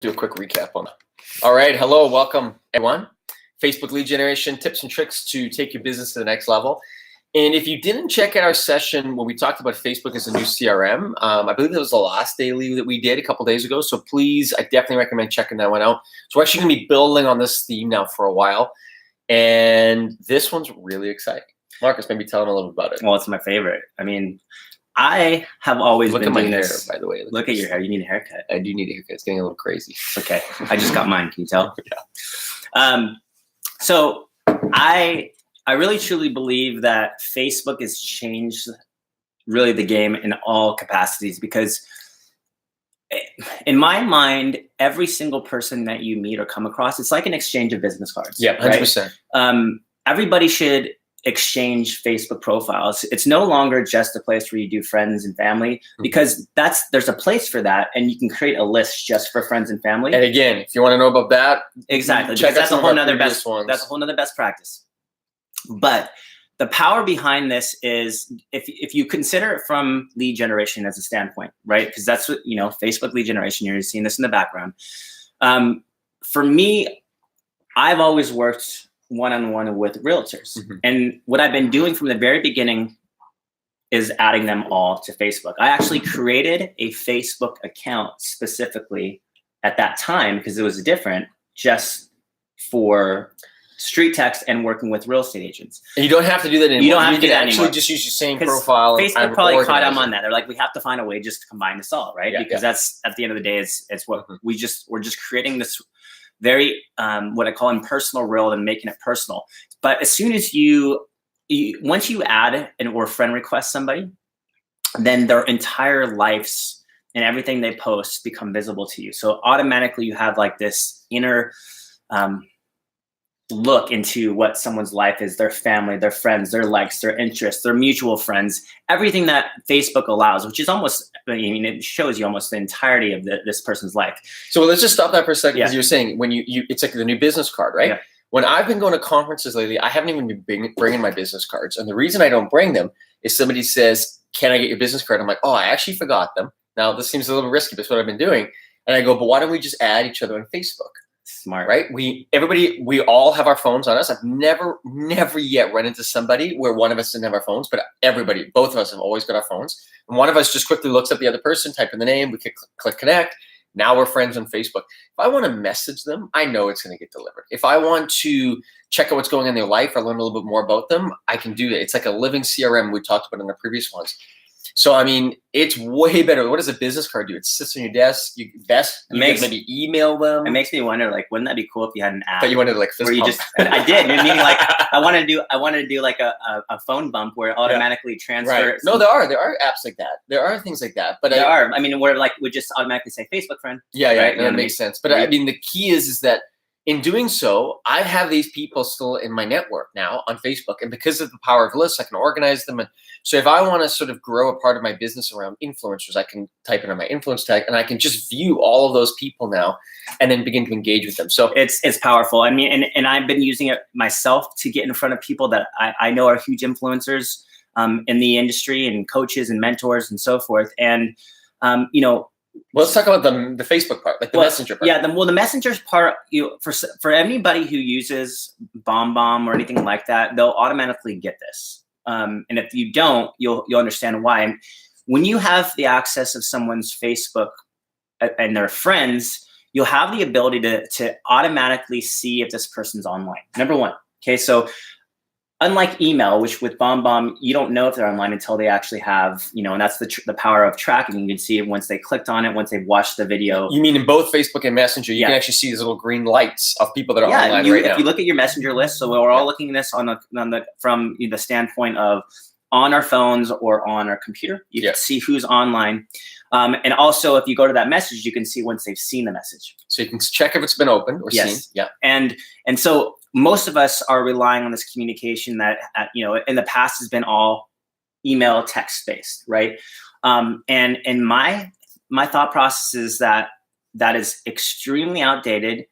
do a quick recap on that. All right, hello, welcome everyone. Facebook lead generation tips and tricks to take your business to the next level. And if you didn't check out our session when we talked about Facebook as a new CRM, I believe that was the last daily that we did a couple days ago. So please, I definitely recommend checking that one out. So we're actually gonna be building on this theme now for a while. And this one's really exciting. Marcus, maybe tell them a little bit about it. Well, it's my favorite. I mean, I have always been doing this. Look at my hair, by the way. Look at your hair. You need a haircut. I do need a haircut. It's getting a little crazy. It's okay. I just got mine. Can you tell? Yeah. So I really truly believe that Facebook has changed really the game in all capacities, because in my mind, every single person that you meet or come across, it's like an exchange of business cards. Yeah, 100%. Right? Everybody should exchange Facebook profiles. It's no longer just a place where you do friends and family, because there's a place for that, and you can create a list just for friends and family. And again, if you want to know about that, exactly, check that's a whole nother best practice. But the power behind this is if you consider it from lead generation as a standpoint, right? Because that's what, Facebook lead generation, you're seeing this in the background. For me, I've always worked one-on-one with realtors. And what I've been doing from the very beginning is adding them all to Facebook. I actually created a Facebook account specifically at that time, because it was different, just for StreetText and working with real estate agents. And you don't have to do that anymore. You don't have to do that actually anymore. Just use your same profile. Facebook probably caught them on that. They're like, we have to find a way just to combine this all, right? Yeah, because that's, at the end of the day, it's what we're just creating this very what I call impersonal reel and making it personal. But as soon as once you add or friend request somebody, then their entire lives and everything they post become visible to you. So automatically you have like this inner look into what someone's life is, their family, their friends, their likes, their interests, their mutual friends, everything that Facebook allows, which is almost, it shows you almost the entirety of this person's life. So let's just stop that for a second, because you're saying when it's like the new business card, right? Yeah. When I've been going to conferences lately, I haven't even been bringing my business cards. And the reason I don't bring them is somebody says, can I get your business card? I'm like, oh, I actually forgot them. Now this seems a little risky, but it's what I've been doing. And I go, but why don't we just add each other on Facebook? Smart, right? We all have our phones on us. I've never yet run into somebody where one of us didn't have our phones, but both of us have always got our phones. And one of us just quickly looks up the other person, type in the name, we click connect. Now we're friends on Facebook. If I want to message them, I know it's going to get delivered. If I want to check out what's going on in their life or learn a little bit more about them, I can do that. It's like a living CRM we talked about in the previous ones. So, I mean, it's way better. What does a business card do? It sits on your desk. You maybe email them. It makes me wonder, like, wouldn't that be cool if you had an app? But you wanted to, like, where you just, I did. Meaning, like, I wanted to do like a phone bump where it automatically transfers. Right. No, there are apps like that. There are things like that. But there are. I mean, where like we just automatically say Facebook friend. Yeah, right? That makes sense. But I mean, the key is that in doing so, I have these people still in my network now on Facebook, and because of the power of lists, I can organize them. And so if I want to sort of grow a part of my business around influencers, I can type it on my influence tag, and I can just view all of those people now, and then begin to engage with them. So it's powerful. I mean, and I've been using it myself to get in front of people that I know are huge influencers in the industry, and coaches and mentors and so forth. And well, let's talk about the Facebook part, like the messenger part. Yeah, the messenger part, for anybody who uses BombBomb or anything like that, they'll automatically get this. And if you don't, you'll understand why. And when you have the access of someone's Facebook and their friends, you'll have the ability to automatically see if this person's online. Number one. Okay, so unlike email, which with BombBomb, you don't know if they're online until they actually have, and that's the power of tracking. You can see it once they clicked on it, once they've watched the video. You mean in both Facebook and Messenger, you can actually see these little green lights of people that are online right now. If you look at your Messenger list, so we're all looking at this from the standpoint of on our phones or on our computer, you can see who's online. And also, if you go to that message, you can see once they've seen the message. So you can check if it's been opened or seen. Yeah. And so most of us are relying on this communication that, in the past has been all email, text based, right? And my thought process is that is extremely outdated,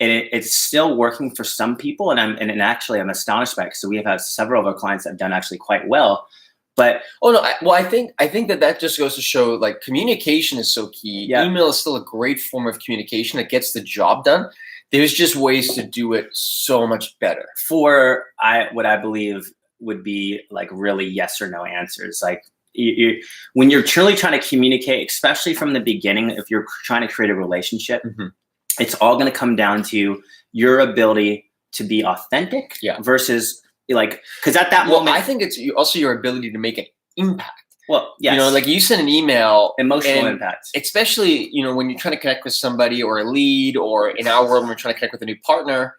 and it's still working for some people. And actually I'm astonished by it. So we have had several of our clients that have done actually quite well. But oh no, I think that just goes to show like communication is so key. Yeah. Email is still a great form of communication that gets the job done. There's just ways to do it so much better. For what I believe would be like really yes or no answers. Like when you're truly trying to communicate, especially from the beginning, if you're trying to create a relationship, it's all going to come down to your ability to be authentic versus like, because at that moment, I think it's also your ability to make an impact. Well, yes. You know, like you send an email, emotional impact, especially, you know, when you're trying to connect with somebody or a lead, or in our world, when we're trying to connect with a new partner.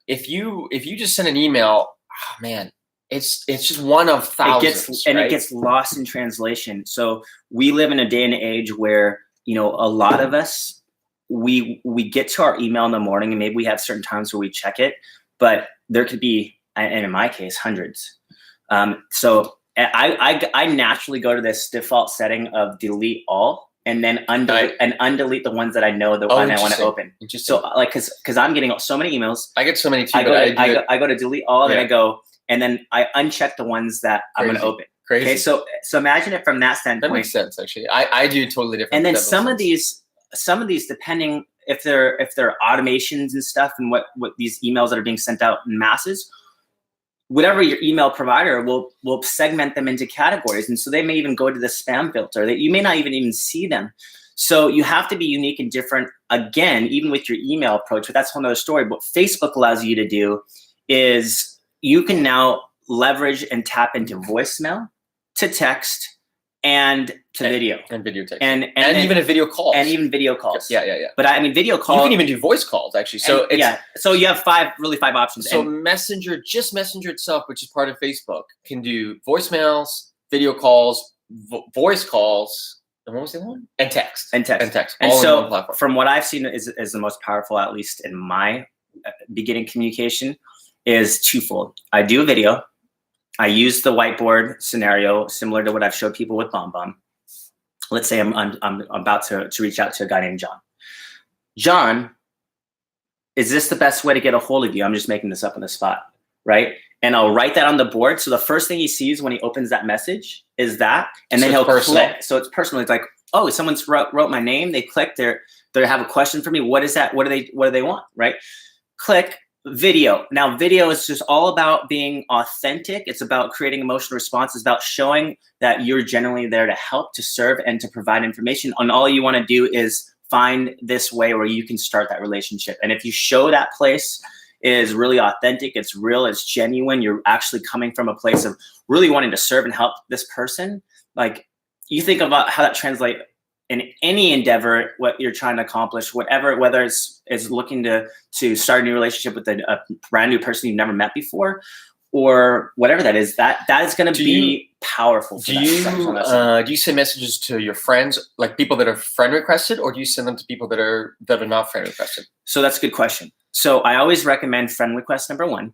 If you just send an email, oh man, it's just one of thousands. It gets lost in translation. So we live in a day and age where, you know, a lot of us, we get to our email in the morning, and maybe we have certain times where we check it, but there could be, and in my case, hundreds. So I naturally go to this default setting of delete all, and then undelete the ones that I know I want to open. So like, cause I'm getting so many emails. I get so many too. I go to delete all, and then I uncheck the ones that I'm going to open. Crazy. Okay, so imagine it from that standpoint. That makes sense, actually. I do totally different. And then some of these, depending if they're automations and stuff, and what these emails that are being sent out in masses, whatever your email provider will segment them into categories. And so they may even go to the spam filter that you may not even see them. So you have to be unique and different, again, even with your email approach, but that's a whole nother story. What Facebook allows you to do is you can now leverage and tap into voicemail, to text, and to video. And video text. And even a video call. And even video calls. Yeah. But I mean, video calls. You can even do voice calls, actually. So So you have five options. So Messenger itself, which is part of Facebook, can do voicemails, video calls, voice calls, and what was the other one? And text. And All so in one platform. From what I've seen is the most powerful, at least in my beginning communication, is twofold. I do a video. I use the whiteboard scenario similar to what I've showed people with BombBomb. Let's say I'm about to reach out to a guy named John. John, is this the best way to get a hold of you? I'm just making this up on the spot, right? And I'll write that on the board. So the first thing he sees when he opens that message is that, and then he'll click. So it's personal. It's like, oh, someone's wrote my name. They clicked. They have a question for me. What is that? What do they want? Right? Click. Video. Now, video is just all about being authentic. It's about creating emotional response. It's about showing that you're genuinely there to help, to serve, and to provide information. And all you want to do is find this way where you can start that relationship. And if you show that place is really authentic, it's real, it's genuine, you're actually coming from a place of really wanting to serve and help this person, like, you think about how that translates in any endeavor, what you're trying to accomplish, whatever, whether it's looking to start a new relationship with a brand new person you've never met before, or whatever that is, that is going to be powerful. Do you send messages to your friends, like people that are friend requested, or do you send them to people that are not friend requested? So that's a good question. So I always recommend friend request number one,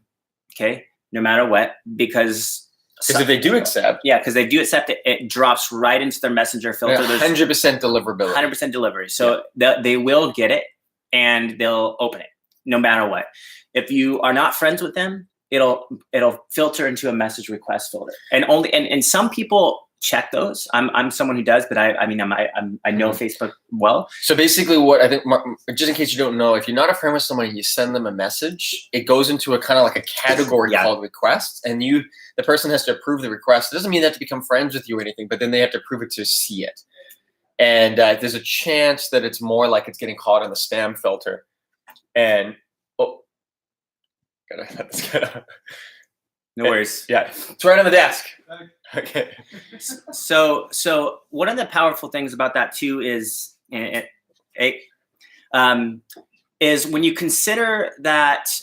okay, no matter what, because if they do accept. Yeah, because they do accept it, it drops right into their messenger filter. 100% deliverability. 100% delivery. So they will get it and they'll open it no matter what. If you are not friends with them, it'll filter into a message request folder. And some people check those. I'm someone who does, but I know Facebook well. So basically, what I think, just in case you don't know, if you're not a friend with someone and you send them a message, it goes into a kind of like a category called requests, and the person has to approve the request. It doesn't mean they have to become friends with you or anything, but then they have to approve it to see it. And there's a chance that it's more like it's getting caught in the spam filter. And gotta let this go. No worries. Yeah, it's right on the desk. Okay. So one of the powerful things about that too is when you consider that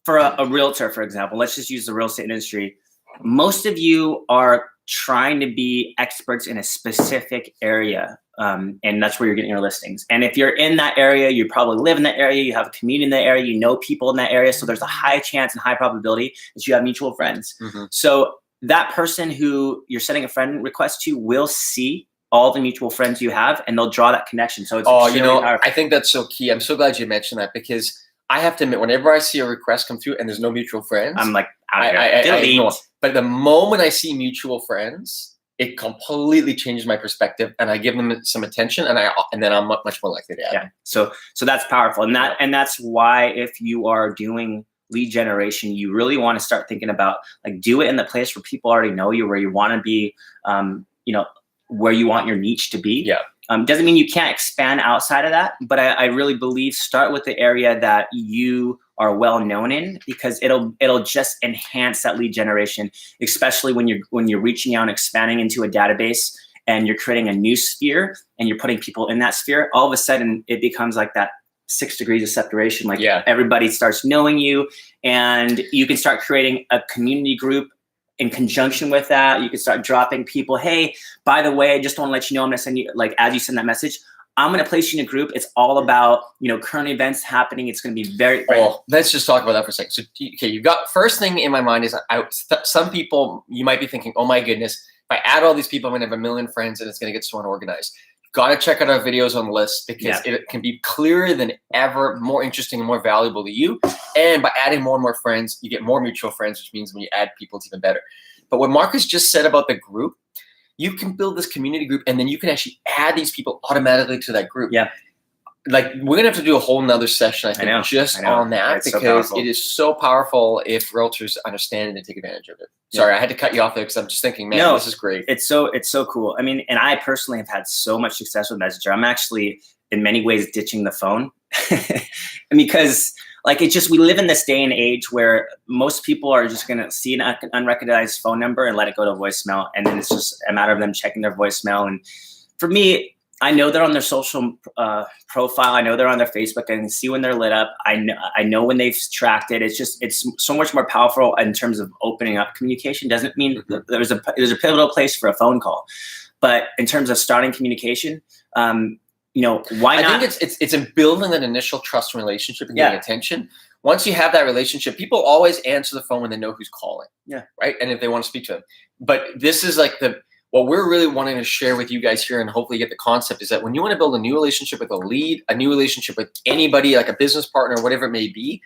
for a realtor, for example, let's just use the real estate industry. Most of you are trying to be experts in a specific area, and that's where you're getting your listings. And if you're in that area, you probably live in that area, you have a community in that area, you know people in that area, so there's a high chance and high probability that you have mutual friends. Mm-hmm. So that person who you're sending a friend request to will see all the mutual friends you have, and they'll draw that connection. So it's powerful. I think that's so key. I'm so glad you mentioned that, because I have to admit, whenever I see a request come through and there's no mutual friends, I'm like, I ignore. But the moment I see mutual friends, it completely changes my perspective, and I give them some attention, and then I'm much more likely to add them. So that's powerful, and that's why if you are doing lead generation, you really want to start thinking about, like, do it in the place where people already know you, where you want to be, where you want your niche to be. Doesn't mean you can't expand outside of that, but I really believe start with the area that you are well known in, because it'll just enhance that lead generation, especially when you're reaching out and expanding into a database and you're creating a new sphere and you're putting people in that sphere. All of a sudden it becomes like that 6 degrees of separation. Like everybody starts knowing you, and you can start creating a community group in conjunction with that. You can start dropping people, hey, by the way, I just want to let you know, I'm going to send you, like, as you send that message, I'm going to place you in a group. It's all about, current events happening. It's going to be very, well, let's just talk about that for a second. So, okay, you've got, first thing in my mind is some people, you might be thinking, oh my goodness, if I add all these people, I'm going to have 1 million friends and it's going to get so unorganized. Got to check out our videos on lists, because it can be clearer than ever, more interesting and more valuable to you. And by adding more and more friends, you get more mutual friends, which means when you add people, it's even better. But what Marcus just said about the group, you can build this community group, and then you can actually add these people automatically to that group. Like, we're gonna have to do a whole nother session, I think, on that, it's because it is so powerful if realtors understand it and take advantage of it. Sorry, I had to cut you off there because I'm just thinking, man, this is great. It's so cool. I mean, and I personally have had so much success with Messenger. I'm actually in many ways ditching the phone because, like, we live in this day and age where most people are just gonna see an unrecognized phone number and let it go to voicemail, and then it's just a matter of them checking their voicemail. And for me, I know they're on their social profile. I know they're on their Facebook. I can see when they're lit up. I know when they've tracked it. It's so much more powerful in terms of opening up communication. Doesn't mean there's a pivotal place for a phone call, but in terms of starting communication, why not? I think it's in building that initial trust relationship and getting attention. Once you have that relationship, people always answer the phone when they know who's calling. Right. And if they want to speak to them. But this is like what we're really wanting to share with you guys here, and hopefully get the concept, is that when you want to build a new relationship with a lead, a new relationship with anybody, like a business partner, whatever it may be,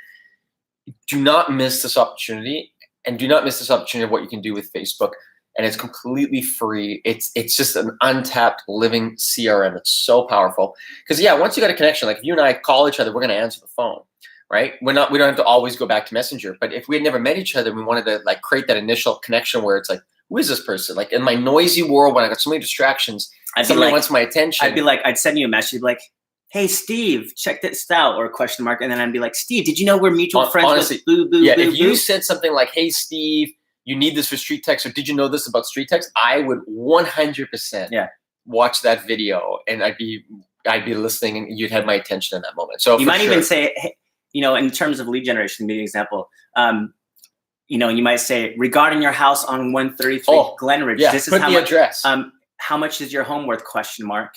do not miss this opportunity, and do not miss this opportunity of what you can do with Facebook. And it's completely free. It's just an untapped living CRM. It's so powerful. Because once you got a connection, like if you and I call each other, we're going to answer the phone, right? We don't have to always go back to Messenger. But if we had never met each other, we wanted to, like, create that initial connection where it's like, who is this person? Like, in my noisy world, when I got so many distractions, somebody wants my attention. I'd send you a message like, hey, Steve, check this out, or a question mark. And then I'd be like, Steve, did you know we're mutual friends? Honestly, with boo, if you said something like, hey, Steve, you need this for StreetText, or did you know this about StreetText? I would 100% watch that video, and I'd be listening, and you'd have my attention in that moment. So you might even say, hey, in terms of lead generation, to be an example, you might say, regarding your house on 133 Glenridge, this is put the address. How much is your home worth? Question mark.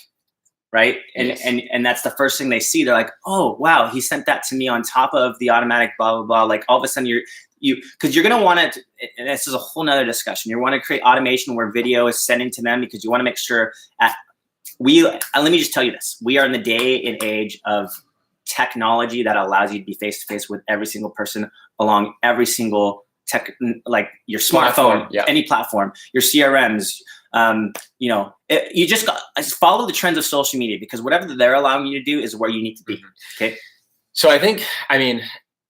Right. And that's the first thing they see. They're like, oh, wow, he sent that to me on top of the automatic blah, blah, blah. Like, all of a sudden because you're going to want it. And this is a whole nother discussion. You want to create automation where video is sending to them, because you want to make sure let me just tell you this. We are in the day and age of technology that allows you to be face-to-face with every single person along every single tech, like your smartphone, any platform, your CRMs. You just follow the trends of social media, because whatever they're allowing you to do is where you need to be. Okay. So I think,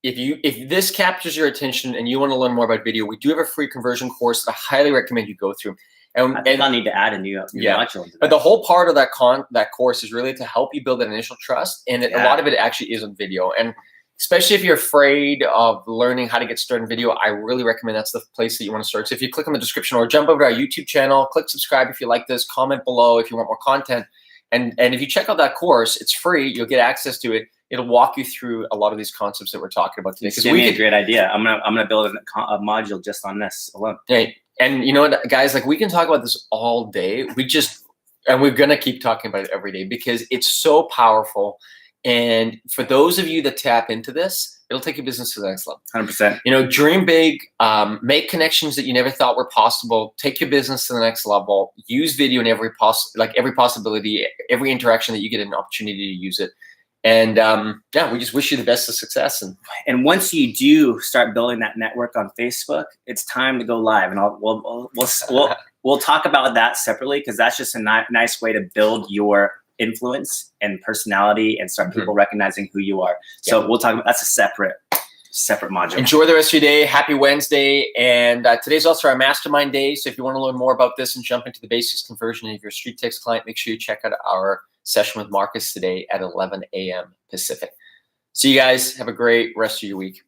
if this captures your attention and you want to learn more about video, we do have a free conversion course that I highly recommend you go through. And I think I'll need to add a new module into that. But the whole part of that course is really to help you build that initial trust, and a lot of it actually is on video. And especially if you're afraid of learning how to get started in video, I really recommend that's the place that you want to start. So if you click on the description, or jump over to our YouTube channel, click subscribe if you like this, comment below if you want more content. And if you check out that course, it's free. You'll get access to it. It'll walk you through a lot of these concepts that we're talking about today. Because a great idea. I'm gonna build a module just on this alone. Hey, and you know what, guys? Like, we can talk about this all day. And we're gonna keep talking about it every day, because it's so powerful. And for those of you that tap into this, it'll take your business to the next level. 100%. Dream big, make connections that you never thought were possible. Take your business to the next level. Use video in every possibility, every interaction that you get an opportunity to use it. And yeah, we just wish you the best of success. And once you do start building that network on Facebook, it's time to go live. And we'll talk about that separately, because that's just a nice way to build your influence and personality and start people recognizing who you are. So we'll talk about, that's a separate module. Enjoy the rest of your day. Happy Wednesday. And today's also our mastermind day. So if you want to learn more about this and jump into the basics conversion, and if you're a StreetText client, make sure you check out our session with Marcus today at 11 a.m. Pacific. See you guys. Have a great rest of your week.